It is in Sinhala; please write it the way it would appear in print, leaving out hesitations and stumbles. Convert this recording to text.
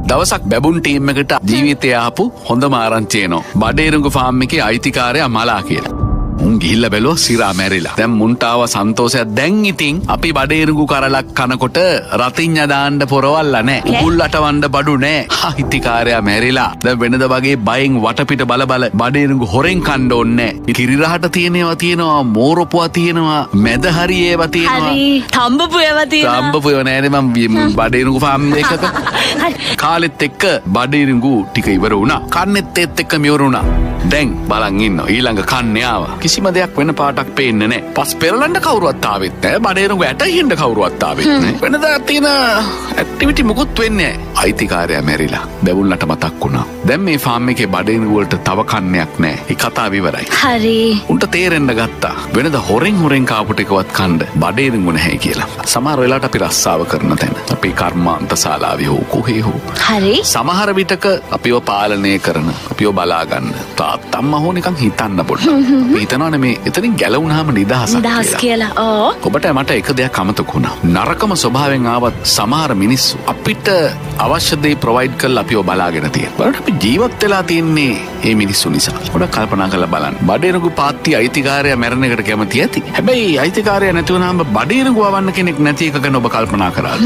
දවසක් බැබුන් ටීම් එකට ජීවිතය ආපු හොඳම ආරංචිය එනවා. බඩේරුඟු ෆාම් එකේ අයිතිකාරයා මලා කියලා. උන් ගිහිල්ලා බැලුවා සිරා මැරිලා. දැන් මුන්ට ආව සන්තෝෂයක්. දැන් ඉතින් අපි බඩේරුඟු කරලක් කනකොට රතිඤ්ඤා දාන්න පොරවල්ලා නැහැ. උගුල් අටවන්න බඩු නැහැ. අයිතිකාරයා මැරිලා. දැන් වෙනද වගේ බයෙන් වටපිට බල බඩේරුඟු හොරෙන් කන්න ඕනේ නැහැ. කිරිරහට තියෙනවා මෝරපුවා තියෙනවා මැද හරි ඒවා තියෙනවා. හරි තඹපු ඒවා තියෙනවා. තඹපු ඒවා නෑනේ මම බඩේරුඟු ෆාම් එකක. කාලෙත් එක්ක බඩේරුඟු ටික ඉවර වුණා. කන්නෙත් ඒත් එක්ක මියවර වුණා. දැන් බලන් ඉන්නවා ඊළඟ කන්නේ ආවා. කිසිම දෙයක් වෙන පාටක් පේන්නේ නැහැ. පස් පෙරලන්න කවුරුවත් ආවෙත් නැහැ. බඩේරුඟු ඇටින්න කවුරුවත් ආවෙත් නැහැ. වෙනදා තියෙන ඇක්ටිවිටි මොකුත් වෙන්නේ නැහැ. අයිතිකාරයා මැරිලා. බැවුල්ලට මතක් වුණා. දැන් මේ ෆාම් එකේ බඩේරුඟු වලට තව කන්නයක් නැහැ. ඒ කතාව ඉවරයි. හරි. උන්ට තේරෙන්න ගත්තා. වෙනදා හොරෙන් කාපු ටිකවත් කන්න බඩේරුඟු නැහැ කියලා. සමහර වෙලාවට අපි රස්සාව කරන තැන අපේ කර්මාන්ත ශාලාවේ හෝ කොහේ හෝ. හරි. සමහර විටක අපිව පාලනය කරන අපිව බලා ගන්න තාත්තම්මා හෝ නිකන් හිතන්න පොඩ්ඩක්. අපි හිතනවානේ මේ එතනින් ගැලවුණාම නිදහස් කියලා. ඕ. ඔබට මට එක දෙයක් අමතක වුණා. නරකම ස්වභාවයෙන් ආවත් සමහර මිනිස්සු අපිට අවශ්‍ය දේ ප්‍රොවයිඩ් කරලා අපිව බලාගෙන තියෙනවා. බලන්න අපි ජීවත් වෙලා තින්නේ මේ මිනිස්සු නිසා. පොඩ්ඩක් කල්පනා කරලා බලන්න. බඩේරුඟු පාත්ති අයිතිකාරයා මැරෙන එකට කැමති ඇති. හැබැයි අයිතිකාරයා නැති වුණාම බඩේරුඟු වවන්න කෙනෙක් නැති එක ගැන ඔබ කල්පනා කරාද?